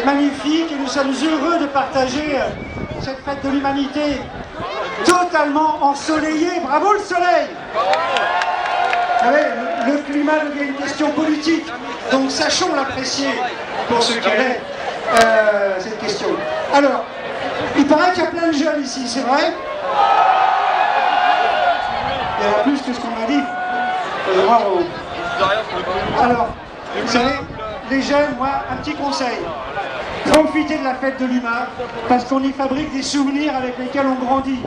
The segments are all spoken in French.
magnifique et nous sommes heureux de partager cette fête de l'humanité totalement ensoleillée. Bravo le soleil! Vous savez, le climat devient une question politique, donc sachons l'apprécier pour ce qu'elle est, cette question. Alors, il paraît qu'il y a plein de jeunes ici, c'est vrai? Il y en a plus que ce qu'on m'a dit. Bravo. Alors, vous savez, les jeunes, moi, un petit conseil. Profitez de la fête de l'humain, parce qu'on y fabrique des souvenirs avec lesquels on grandit.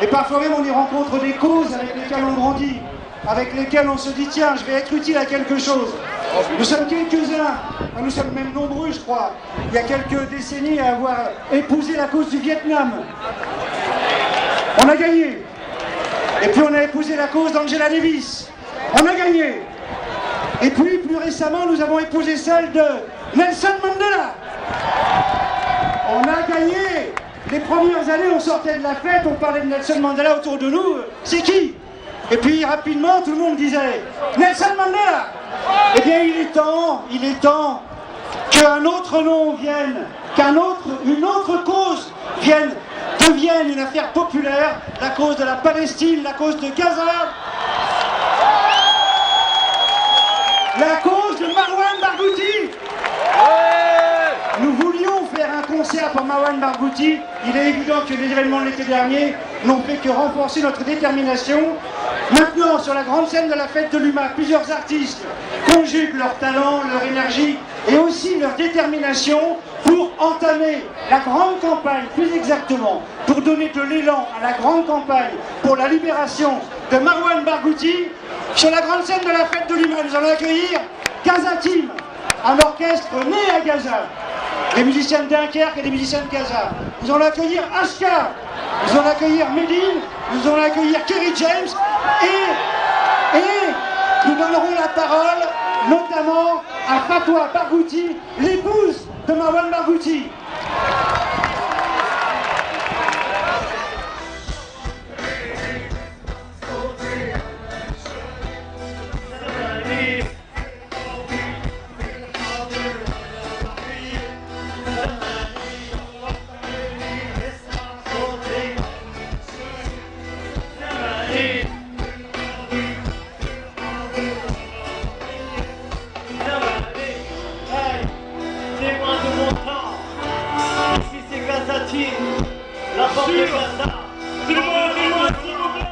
Et parfois même, on y rencontre des causes avec lesquelles on grandit, avec lesquelles on se dit, tiens, je vais être utile à quelque chose. Nous sommes quelques-uns, nous sommes même nombreux, je crois, il y a quelques décennies à avoir épousé la cause du Vietnam. On a gagné. Et puis on a épousé la cause d'Angela Davis. On a gagné. Et puis, plus récemment, nous avons épousé celle de Nelson Mandela. On a gagné. Les premières années, on sortait de la fête, on parlait de Nelson Mandela autour de nous. C'est qui? Et puis, rapidement, tout le monde disait Nelson Mandela. Eh bien, il est temps qu'un autre nom vienne, une autre cause devienne une affaire populaire, la cause de la Palestine, la cause de Gaza, la cause de Marwan Barghouti. Nous voulions faire un concert pour Marwan Barghouti. Il est évident que les événements de l'été dernier n'ont fait que renforcer notre détermination. Maintenant, sur la grande scène de la fête de l'humain, plusieurs artistes conjuguent leur talent, leur énergie et aussi leur détermination pour entamer la grande campagne, plus exactement, pour donner de l'élan à la grande campagne pour la libération de Marwan Barghouti. Sur la grande scène de la fête de l'humain, nous allons accueillir Gaza Team, un orchestre né à Gaza, des musiciens de Dunkerque et des musiciens de Gaza. Nous allons accueillir Ashka, nous allons accueillir Medine, nous allons accueillir Kerry James et nous donnerons la parole notamment à Fatwa Barghouti, l'épouse de Marwan Barghouti. La porte de Gaza. Dis-moi, s'il vous plaît.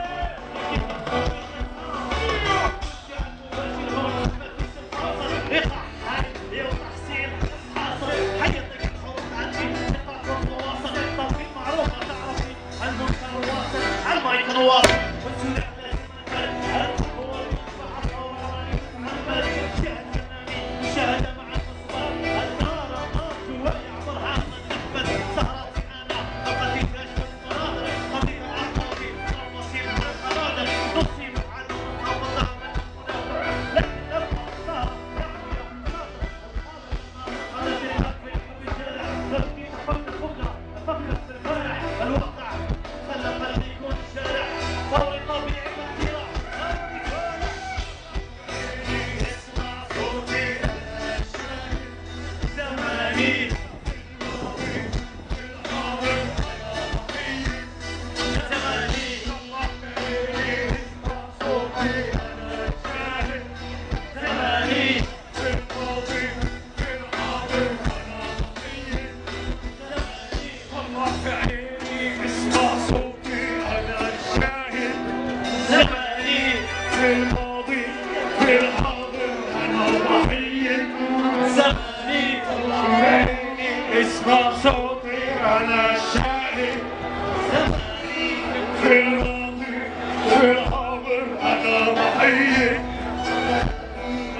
اسمع صوتي أنا شاهد في الماضي في الحاضر أنا ضحية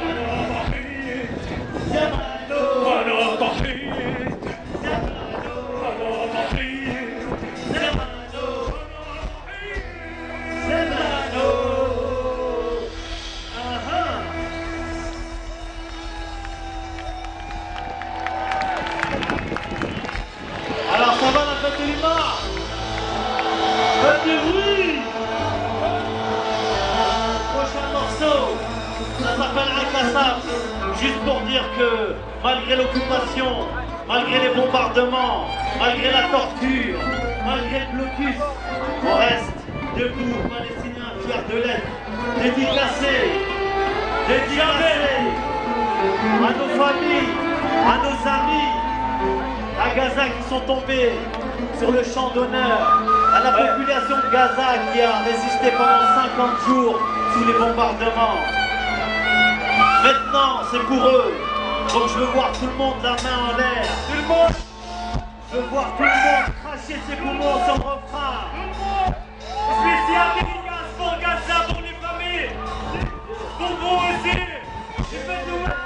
أنا ضحية أنا ضحية أنا ضحية Alors ça va la fête de l'humain? Faites du bruit. Prochain morceau, ça s'appelle Al-Qassam. Juste pour dire que malgré l'occupation malgré les bombardements, malgré la torture, malgré le blocus, on reste debout, Palestiniens fiers de l'être, dédicacés à nos familles, à nos amis, à Gaza qui sont tombés sur le champ d'honneur, à la population de Gaza qui a résisté pendant 50 jours sous les bombardements. Maintenant, c'est pour eux. Donc je veux voir tout le monde la main en l'air. Tout le monde. Je veux voir tout le monde cracher ses poumons sur le refrain. Spécial dédicace pour Gaza, pour les familles. Pour vous aussi. J'ai fait tout là.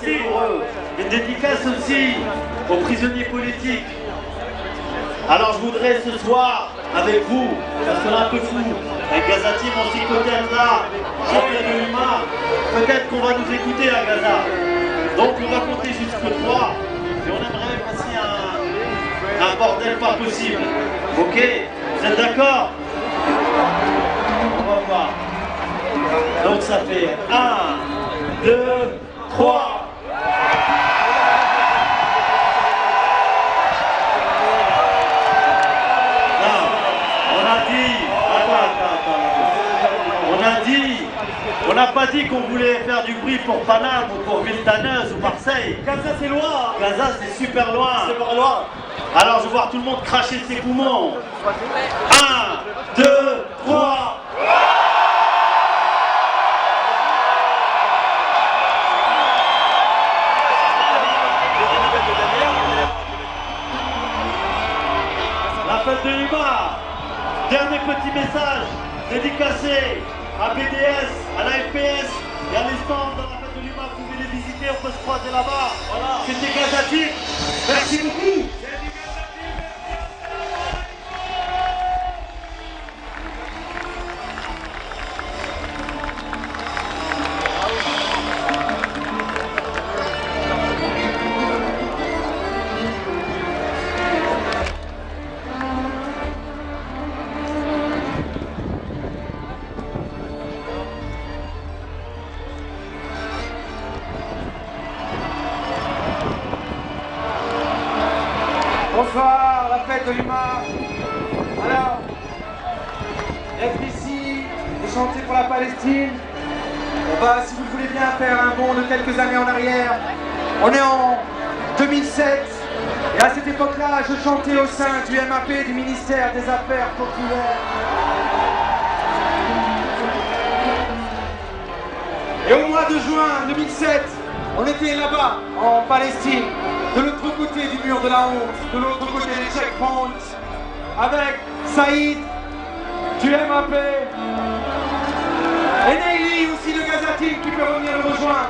c'est pour eux. Une dédicace aussi aux prisonniers politiques. Alors je voudrais ce soir, avec vous, parce qu'on est un peu fou, avec Gaza Team, on s'y côtoie là, champion de l'humain, peut-être qu'on va nous écouter à Gaza. Donc on va compter jusqu'à 3, et on aimerait passer un bordel pas possible. Ok? Vous êtes d'accord? On va voir. Donc ça fait 1, 2, 3. On n'a pas dit qu'on voulait faire du bruit pour Paname ou pour Villetaneuse ou Marseille. Gaza, c'est loin. Gaza, c'est super loin. C'est pas loin. Alors je vais voir tout le monde cracher ses poumons. 1, 2, 3. La fête de l'humain. Dernier petit message dédicacé à BDS, à la FPS et à les stands dans la fête de l'humain. Vous pouvez les visiter, on peut se croiser là-bas. Voilà. C'était Gaza Team. Merci beaucoup. Bonsoir, la fête de l'humain. Alors, être ici et chanter pour la Palestine, on va, si vous le voulez bien, faire un bond de quelques années en arrière. On est en 2007 et à cette époque-là, je chantais au sein du MAP, du ministère des Affaires populaires. Et au mois de juin 2007, on était là-bas, en Palestine, de l'autre côté du mur de la honte, de l'autre côté des checkpoints, avec Saïd, du MAP, et Neili aussi de Gaza Team qui peut revenir nous rejoindre.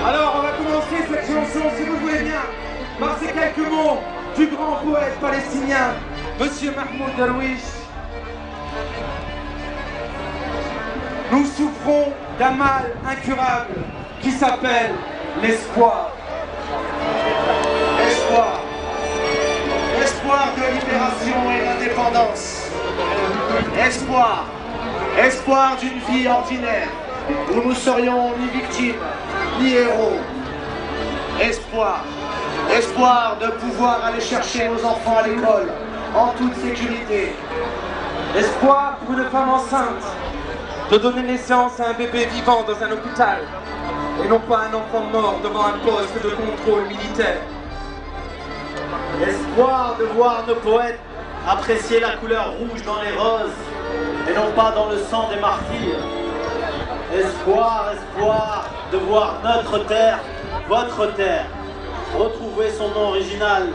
Alors on va commencer cette chanson, si vous voulez bien, par ces quelques mots du grand poète palestinien, Monsieur Mahmoud Darwish. Nous souffrons d'un mal incurable qui s'appelle l'espoir. Espoir. Espoir de libération et d'indépendance. Espoir. Espoir d'une vie ordinaire où nous serions ni victimes ni héros. Espoir. Espoir de pouvoir aller chercher nos enfants à l'école en toute sécurité. Espoir pour une femme enceinte de donner naissance à un bébé vivant dans un hôpital et non pas un enfant mort devant un poste de contrôle militaire. Espoir de voir nos poètes apprécier la couleur rouge dans les roses et non pas dans le sang des martyrs. Espoir, espoir de voir notre terre, votre terre, retrouver son nom original,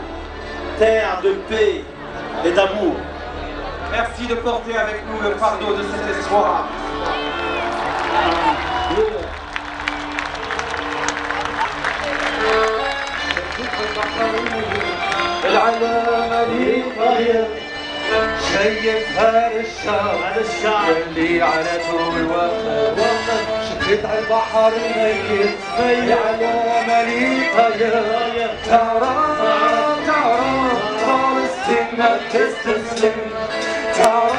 terre de paix et d'amour. Merci de porter avec nous le fardeau de cet espoir. العلامة اللي طاير شايف هذا الشعب اللي على طول وقت شفت على البحر ميت العلامة اللي طاير ترى فلسطين ما تستسلم ترى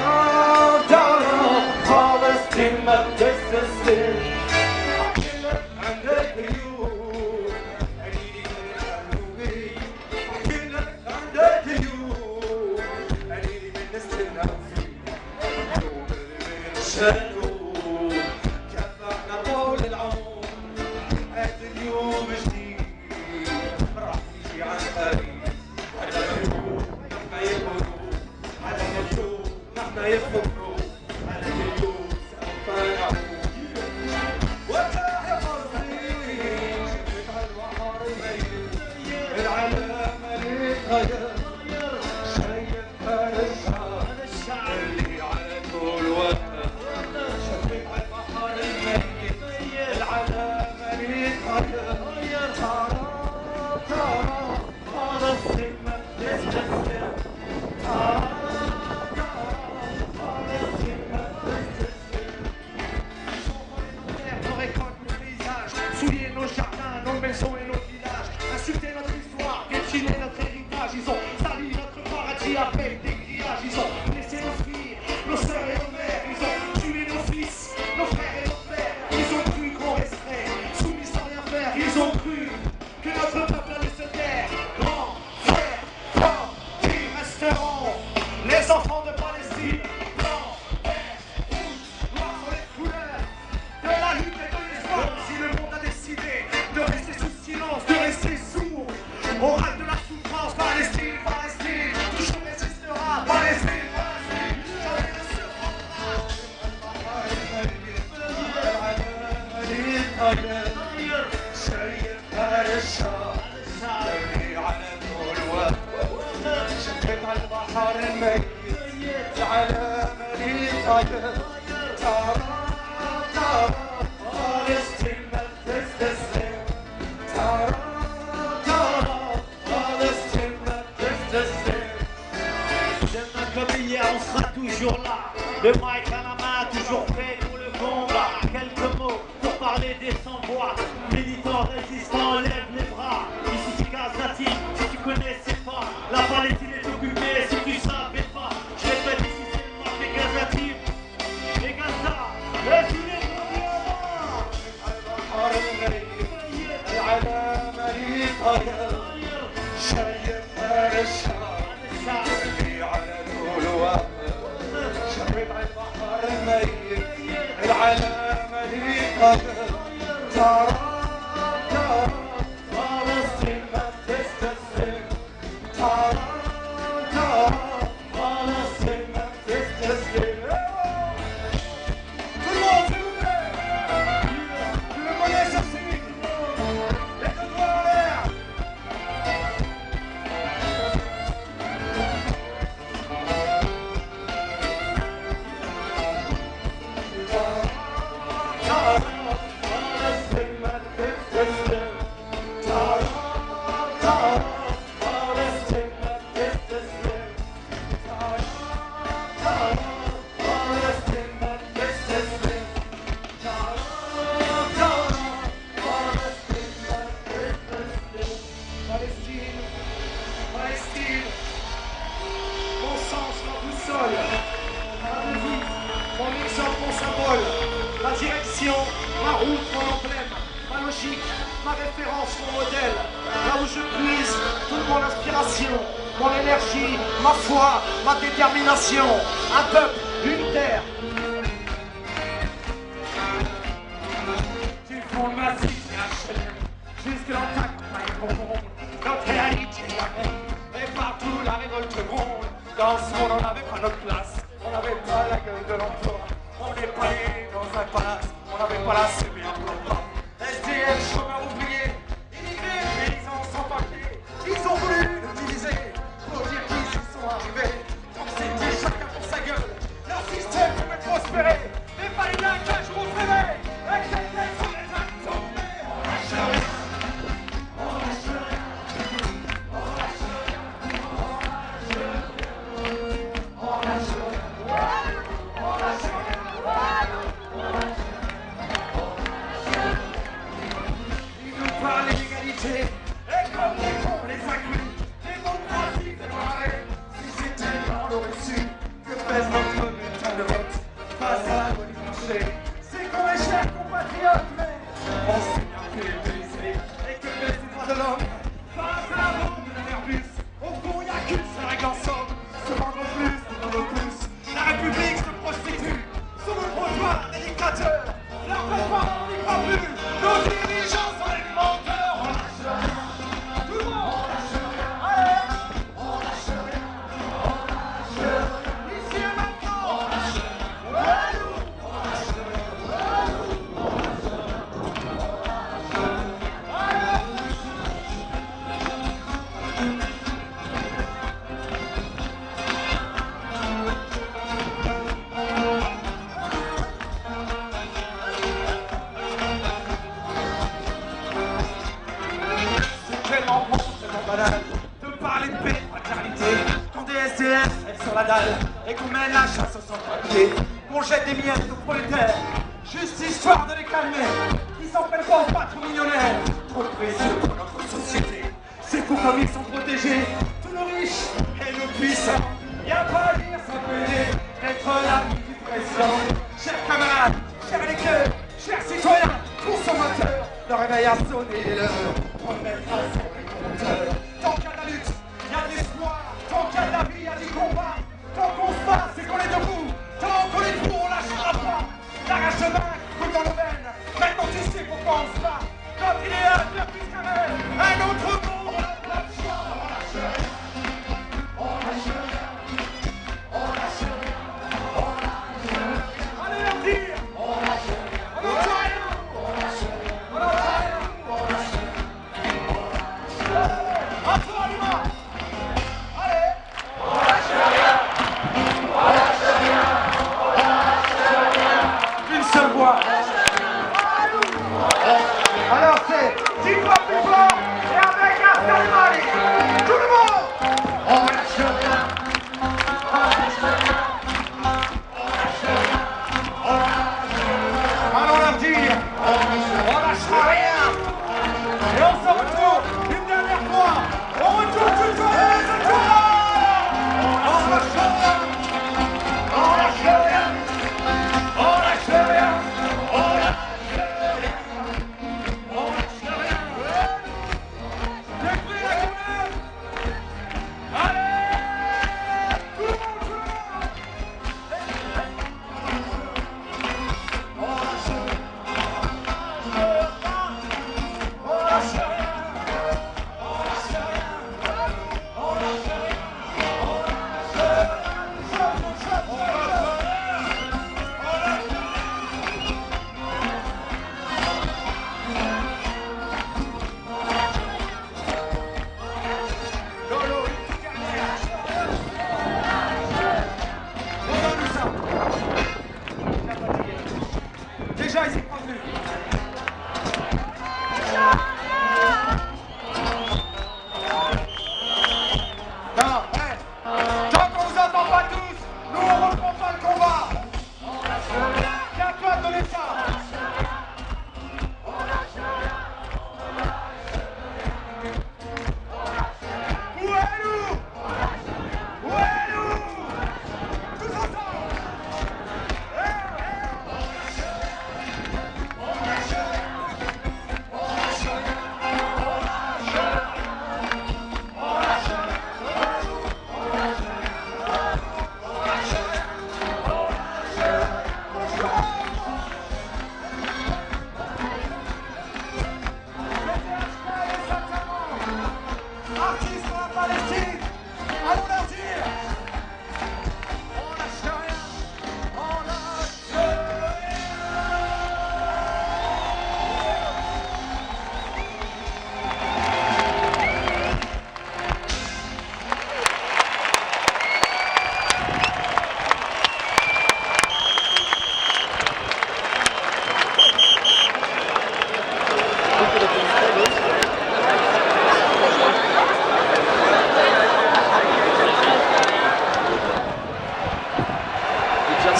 فلسطين ما تستسلم عندك اليوم شنو كفانا طول العمر هذا اليوم جديد راح يجي عن قريب على اليوم نحنا يقولوا على اليوم نحنا يفكروا على اليوم سوف نعود وتحيا فلسطين شفت على البحر الميت العلامة اللي تغير شايف هذا الشعب اللي على طول وقت شفت على البحر الميت العلامة طاير شايف هالشعب يرمي على طول شقيت على البحر الميت العلامة لي طاير ترى فلسطين ما تستسلم ترى فلسطين ما تستسلم. Comme hier, on sera toujours là. Le mic à la main, toujours prêt pour le combat. Quelques mots pour parler des sans-voix. Militants résistants, lève les bras. Ici c'est Gaza Team, si tu connaissais pas. La Palestine est occupée, si tu savais pas. Je répète, ici c'est le mafia Gaza Team. Et Gaza, est-ce qu'il est العلامة لي طاير شايف هالشعب يرمي على طول شايف على البحر الميت العلامة لي طاير ترى فلسطين ما تستسلم ترى فلسطين ما تستسلم. Tout le monde, s'il vous plaît. Tout le monde est sorti. Les deux doigts en l'air. Palestine, mon sens, ma boussole, ma devise, mon exemple, mon symbole, ma direction, ma route, mon emblème, ma logique, ma référence, mon modèle, là où je puise toute mon inspiration, mon énergie, ma foi, ma détermination, un peuple, une terre. Du fond de ma cité HLM, jusque dans ta campagne profonde, notre réalité la haine, et partout la révolte gronde. Dans ce monde on n'avait pas notre place, on n'avait pas la gueule de l'emploi, on n'est pas né dans un palace, on n'avait pas la CB en plein. SDF, chômeurs oubliés, immigrés, paysans sans papier, ils ont voulu l'utiliser pour dire qu'ils y sont arrivés. Donc c'était chacun pour sa gueule, leur système pouvait prospérer, mais pas une qu'un jour on se réveille, et quelqu'un sur les actes tombés, on lâche rien. Et comme les cons les inclus, démocratie démarrée. Si c'était dans le reçu, que pèse notre bulletin de vote face à la loi du marché. C'est qu'on est chers compatriotes, mais on s'est bien fait briser. Et que pèse les droits de l'homme face à la bombe de l'Airbus. Au fond, y'a qu'une seule règle en somme, se vendre plus de nos plus. La République se prostitue sous le trottoir des dictateurs. Leurs plateformes, on n'y croit plus. Nos dirigeants sont les menteurs. On lâche rien. Tout le monde. On lâche rien. Allez. On lâche rien. On lâche rien. Ici et maintenant. On lâche rien. Ouais, nous. On lâche rien. Ouais, nous. On lâche rien. Allez. C'est tellement bon, tellement banal de parler de paix, de fraternité, quand des SDF restent sur la dalle et qu'on mène la chasse aux sans-papiers, qu'on jette des miettes aux prolétaires, juste histoire de les calmer, qui s'en prennent pas aux patrons millionnaires, trop précieux pour notre société. C'est fou comme ils sont protégés, tous nos riches et nos puissants. Y'a pas à dire, ça peut aider, être l'ami du président. Chers camarades, chers électeurs, chers citoyens, consommateurs, le réveil a sonné l'heure. On mettra sur les compteurs. Tant qu'il y a de la lutte, il y a de l'espoir. Tant qu'il y a de la vie, il y a du combat. Tant qu'on se bat, c'est qu'on est debout. Tant qu'on est debout, on lâchera pas. L'arrache-main coule dans nos veines. Maintenant tu sais pourquoi on se bat. Notre idéal devient plus qu'un rêve. Un autre monde, on n'a pas le choix. On lâche rien. On lâche rien. On lâche rien. On lâche rien. Allez leur dire. On lâche rien. On lâche rien. On lâche rien.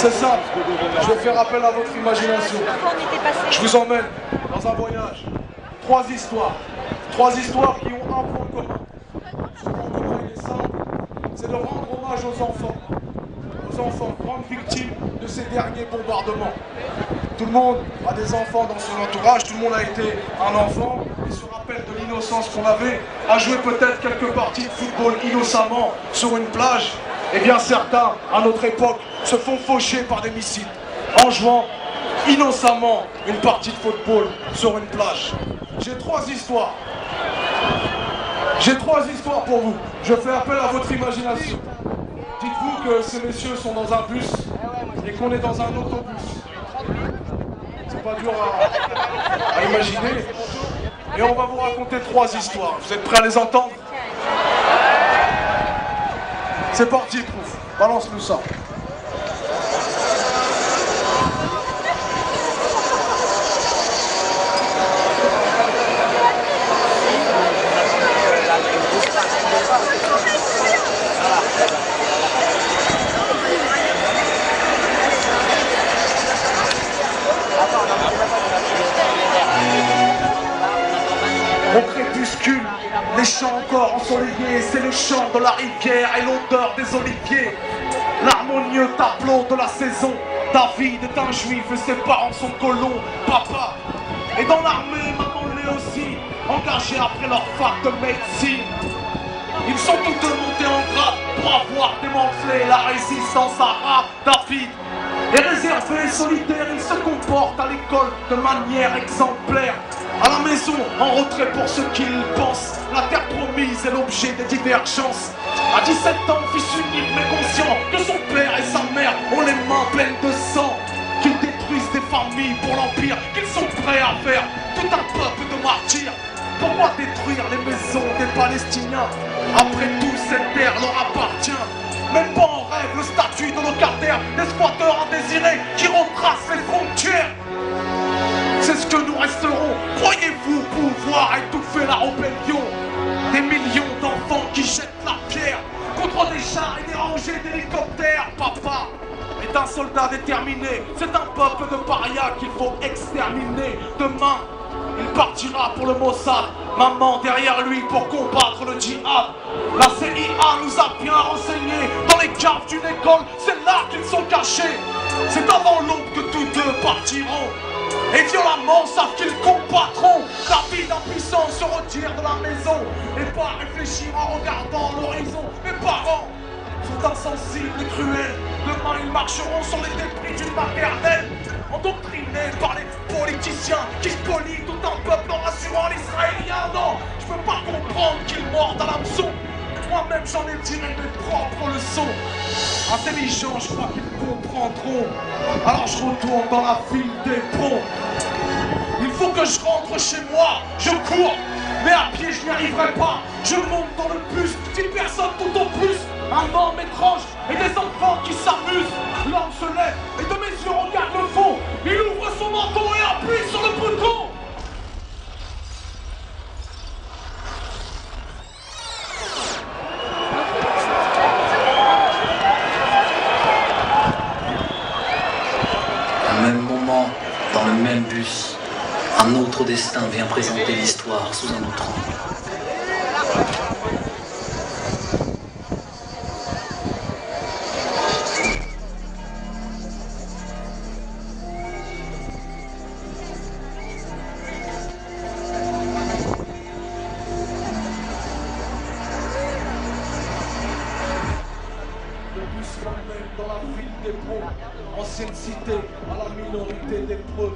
C'est simple, je vais faire appel à votre imagination. Je vous emmène dans un voyage. Trois histoires qui ont un point commun. Ce point commun, il est simple, c'est de rendre hommage aux enfants, grandes victimes de ces derniers bombardements. Tout le monde a des enfants dans son entourage, tout le monde a été un enfant et se rappelle de l'innocence qu'on avait à jouer peut-être quelques parties de football innocemment sur une plage. Et bien certains, à notre époque, se font faucher par des missiles en jouant innocemment une partie de football sur une plage. J'ai trois histoires pour vous. Je fais appel à votre imagination. Dites-vous que ces messieurs sont dans un bus et qu'on est dans un autobus. C'est pas dur à imaginer. Et on va vous raconter trois histoires. Vous êtes prêts à les entendre? C'est parti, Prouf. Balance-nous ça. Au crépuscule, les champs encore ensoleillés, c'est le chant de la rivière et l'odeur des oliviers. L'harmonieux tableau de la saison. David est un juif et ses parents sont colons. Papa est dans l'armée, maman l'est aussi, engagés après leur fac de médecine. Ils sont tous deux montés en grade pour avoir démantelé la résistance arabe. David est réservé et solitaire, il se comporte à l'école de manière exemplaire. À la maison, en retrait pour ce qu'il pense, la terre promise est l'objet des divergences. À 17 ans, fils unique mais conscient que son père et sa mère ont les mains pleines de sang, qu'ils détruisent des familles pour l'empire, qu'ils sont prêts à faire tout un peuple de martyrs. Pourquoi détruire les maisons des Palestiniens? Après tout, cette terre leur appartient. Même pas en rêve le statut de locataire, des squatteurs indésirés qui retracent les frontières. C'est ce que nous resterons. Croyez-vous pouvoir étouffer la rébellion? Des millions d'enfants qui jettent la pierre contre des chars et des rangées d'hélicoptères. Papa est un soldat déterminé. C'est un peuple de parias qu'il faut exterminer. Demain, il partira pour le Mossad. Maman derrière lui pour combattre le djihad. La CIA nous a bien renseignés. Dans les caves d'une école, c'est là qu'ils sont cachés. C'est avant l'aube que tous deux partiront. Et violemment savent qu'ils combattront. David impuissant se retire de la maison et pas réfléchir en regardant l'horizon. Mes parents sont insensibles et cruels. Demain ils marcheront sur les débris d'une maternelle, endoctrinés par les politiciens qui spolient tout un peuple en rassurant l'Israélien. Non, je peux pas comprendre qu'ils mordent à l'hameçon. Moi-même j'en ai tiré mes propres leçons. Intelligents, je crois qu'ils comprendront. Alors je retourne dans la ville des pros. Il faut que je rentre chez moi. Je cours, mais à pied je n'y arriverai pas. Je monte dans le bus, 10 personnes tout au plus. Un homme étrange et des enfants qui s'amusent. L'homme se lève et de mes yeux regarde le fond. Il ouvre son manteau et appuie sur le bouton. Au même moment, dans le même bus, un autre destin vient présenter l'histoire sous un autre angle. Dans la ville des pros, ancienne cité à la minorité des preux.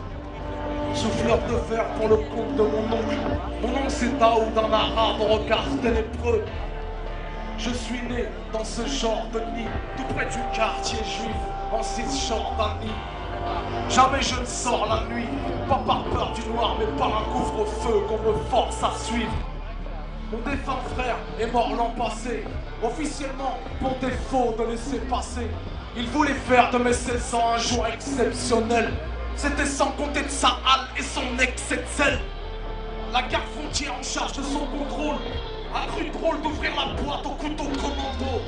Souffleur de verre pour le compte de mon oncle. Mon nom c'est Daoud, un arabe au regard ténébreux. Je suis né dans ce genre de nid, tout près du quartier juif, en Cisjordanie. Jamais je ne sors la nuit, pas par peur du noir, mais par un couvre-feu qu'on me force à suivre. Mon défunt frère est mort l'an passé, officiellement pour défaut de laisser passer. Il voulait faire de mes 16 ans un jour exceptionnel. C'était sans compter de sa halle et son excès de zèle. La garde frontière en charge de son contrôle a cru drôle d'ouvrir la boîte au couteau de commando,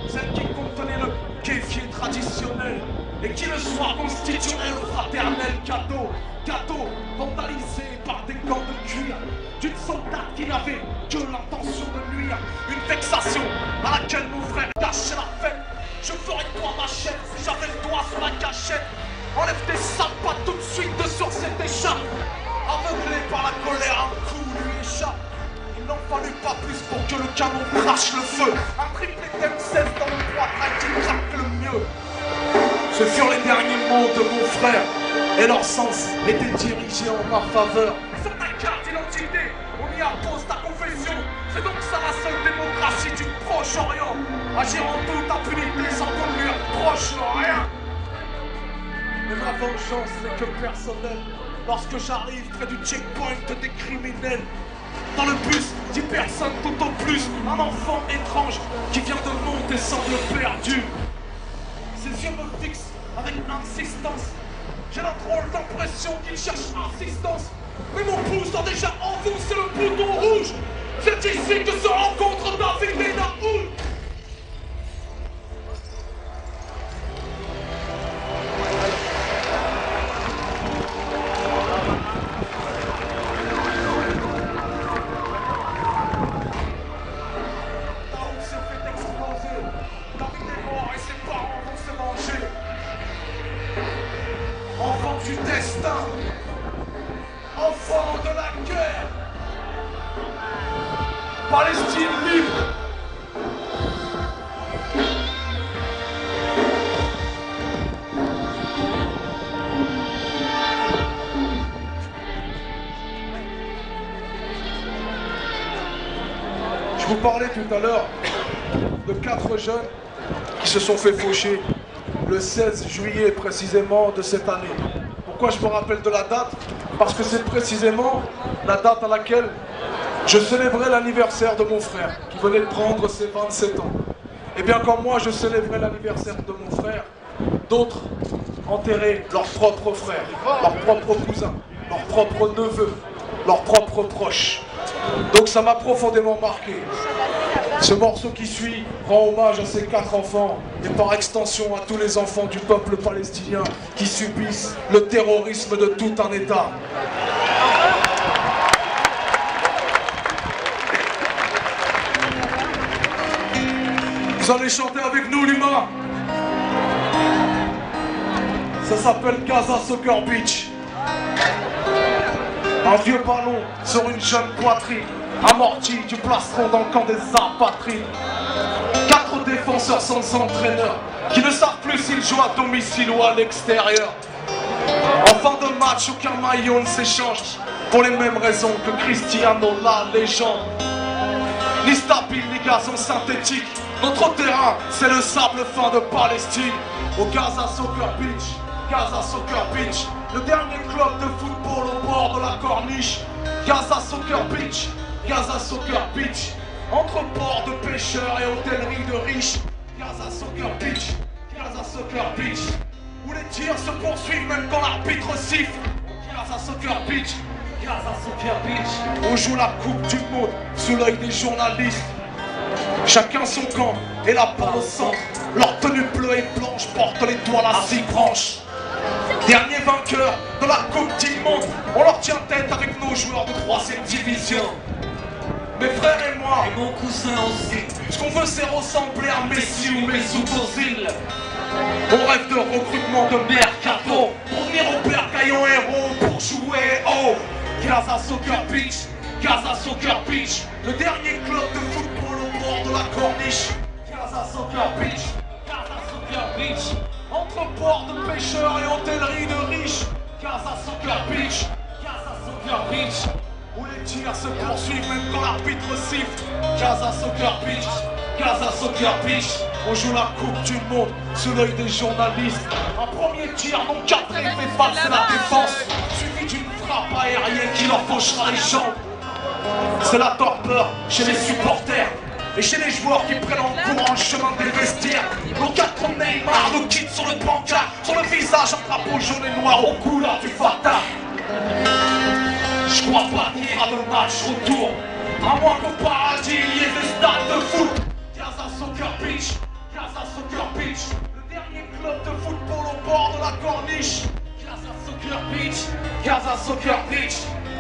celle qui contenait le kéfier traditionnel. et qui le soir constituerait le fraternel cadeau. Cadeau vandalisé par des gants de cuir d'une soldate qui n'avait que l'intention de nuire. Une vexation à laquelle mon frère cachait la fête. Je ferais de toi ma chef si j'avais le doigt sur la cachette. Enlève tes sales pas tout de suite de sur cette écharpe. Aveuglé par la colère, un coup lui échappe. Il n'en fallut pas plus pour que le canon crache le feu. Un triplé d'M16 dans le poitrail qui craque le mieux. Ce furent les derniers mots de mon frère, et leur sens était dirigé en ma faveur. Sur ta carte d'identité, on y appose ta confession. C'est donc ça la seule démocratie du Proche-Orient. Agir en toute impunité sans qu'on lui reproche rien. Mais ma vengeance n'est que personnelle. Lorsque j'arrive près du checkpoint des criminels, dans le bus, 10 personnes tout au plus. Un enfant étrange qui vient de monter semble perdu. Ses yeux me fixent avec insistance. J'ai la drôle d'impression qu'il cherche assistance. Mais mon pouce a déjà enfoncé le bouton rouge. C'est ici que se rencontrent David et Naoul. Du destin, enfant de la guerre, Palestine libre. Je vous parlais tout à l'heure de 4 jeunes qui se sont fait faucher le 16 juillet précisément de cette année. Pourquoi je me rappelle de la date? Parce que c'est précisément la date à laquelle je célébrais l'anniversaire de mon frère, qui venait de prendre ses 27 ans. Et bien comme moi je célébrais l'anniversaire de mon frère, d'autres enterraient leurs propres frères, leurs propres cousins, leurs propres neveux, leurs propres proches. Donc ça m'a profondément marqué. Ce morceau qui suit rend hommage à ces 4 enfants et par extension à tous les enfants du peuple palestinien qui subissent le terrorisme de tout un État. Vous allez chanter avec nous, l'humain. Ça s'appelle Gaza Soccer Beach. Un vieux ballon sur une jeune poitrine, amorti du plastron dans le camp des apatrides. 4 défenseurs sans entraîneur, qui ne savent plus s'ils jouent à domicile ou à l'extérieur. En fin de match, aucun maillot ne s'échange, pour les mêmes raisons que Cristiano, la légende. Ni stable, ni gazon synthétique, notre terrain, c'est le sable fin de Palestine. Au Gaza Soccer Beach, Gaza Soccer Beach, le dernier club de football au bord de la corniche. Gaza Soccer Beach, Gaza Soccer Beach, entre ports de pêcheurs et hôtelleries de riches. Gaza Soccer Beach, Gaza Soccer Beach, où les tirs se poursuivent même quand l'arbitre siffle. Gaza Soccer Beach, Gaza Soccer Beach, on joue la coupe du monde sous l'œil des journalistes. Chacun son camp et la balle au centre. Leur tenue bleue et blanche porte l'étoile à 6 branches. Dernier vainqueur de la Coupe du Monde, on leur tient tête avec nos joueurs de 3e division. Mes frères et moi, et mon cousin aussi, ce qu'on veut c'est ressembler à Messi ou Mesut Ozil. On rêve de recrutement de mercato, pour venir au Bercaillon héros, pour jouer au Gaza Soccer Beach, Gaza Soccer Beach, le dernier club de football au bord de la corniche. Gaza Soccer Beach, Gaza Soccer Beach, entre ports de pêcheurs et hôtelleries de riches. Gaza Soccer Beach, Gaza Soccer Beach, où les tirs se poursuivent même quand l'arbitre siffle. Gaza Soccer Beach, Gaza Soccer Beach, on joue la coupe du monde sous l'œil des journalistes. Un premier tir non cadré fait passer la défense, suivi d'une frappe aérienne qui leur fauchera les jambes. C'est la torpeur chez les supporters et chez les joueurs qui prennent en courant le chemin des vestiaires. Nos 4 Neymar nous quittent sur le pancart, sur le visage un drapeau jaune et noir aux couleurs du Fatah. Je crois pas qu'il y aura de match retour, à moins qu'au paradis il y ait des stades de foot. Gaza Soccer Beach, Gaza Soccer Beach, le dernier club de football au bord de la corniche. Gaza Soccer Beach, Gaza Soccer Beach.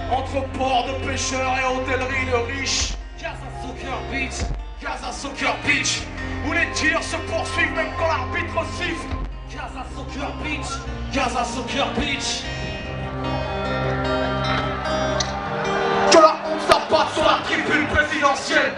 Entre ports de pêcheurs et hôtellerie de riches. Gaza Soccer Beach, Gaza Soccer Beach. Où les tirs se poursuivent même quand l'arbitre siffle. Gaza Soccer Beach, Gaza Soccer Beach. Que la honte s'abatte sur la tribune présidentielle.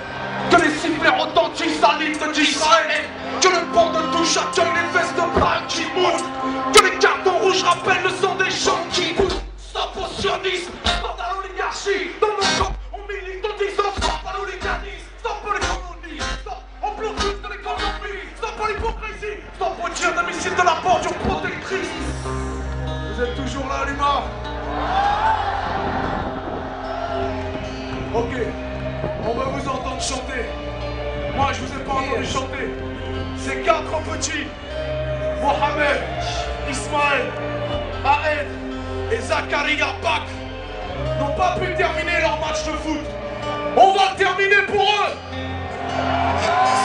Que les sifflets retentissent à l'hymne d'Israël. Que le banc de touche accueille les fesses de blague qui montent. Que les cartons rouges rappellent le sang des gens qui boutent. Stop au sionisme, stop à l'oligarchie. Dans nos camps, on milite, on dit stop à l'oligarchisme. Stop à l'économie, stop au blocus de l'économie. Stop à l'hypocrisie, stop au tir de missiles de la bordure protectrice. Vous êtes toujours là, Luma? Ok, on va vous entendre chanter. Moi, je vous ai pas entendu chanter. Ces quatre petits, Mohamed, Ismaël, Aed et Zakaria Bak, n'ont pas pu terminer leur match de foot. On va le terminer pour eux.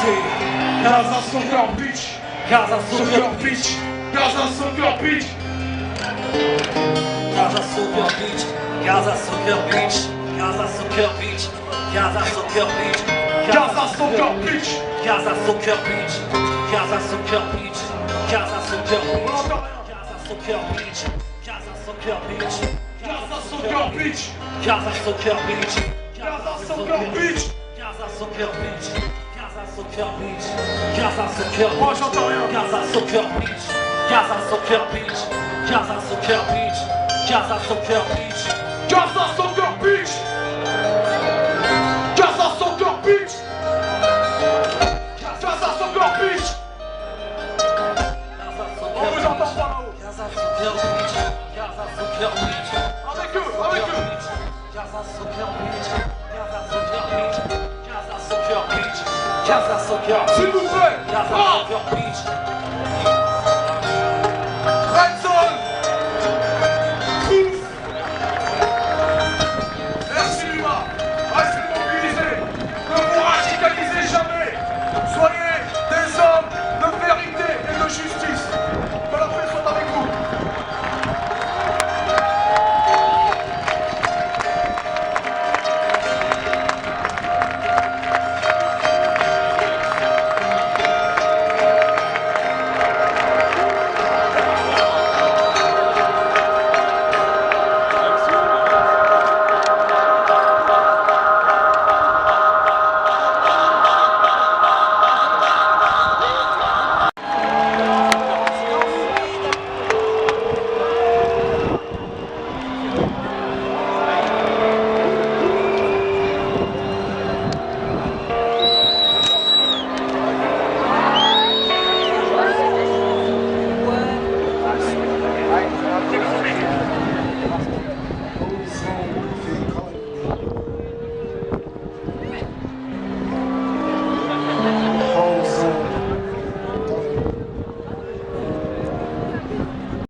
C'est Gaza Soccer Beach, Gaza Soccer Beach, Gaza Soccer Beach, Gaza Soccer Beach, Gaza Soccer Beach, Gaza Soccer Beach, Gaza Soccer Beach, Gaza Soccer Beach, Gaza Soccer Beach, Gaza Soccer Beach, Gaza Soccer Beach, Gaza Soccer Beach, Gaza Soccer Beach, Gaza Soccer Beach, Gaza Soccer Beach, Gaza Soccer Beach. Gaza Soccer Beach, Gaza Soccer Beach, Gaza Soccer Beach. Moi j'entends rien. Gaza Soccer Beach, Gaza Soccer Beach, Gaza Soccer Beach, Gaza Soccer Beach, Gaza Soccer Beach, Gaza Soccer Beach, Gaza Soccer Beach. On vous entend pas là-haut. Gaza Soccer Beach, Gaza Soccer Beach, Avec eux, avec eux. Gaza Soccer Beach, Gaza Soccer Beach, Gaza Soccer Beach, Gaza Soccer Beach, S'il vous plaît. Gaza Ah. Soccer Beach,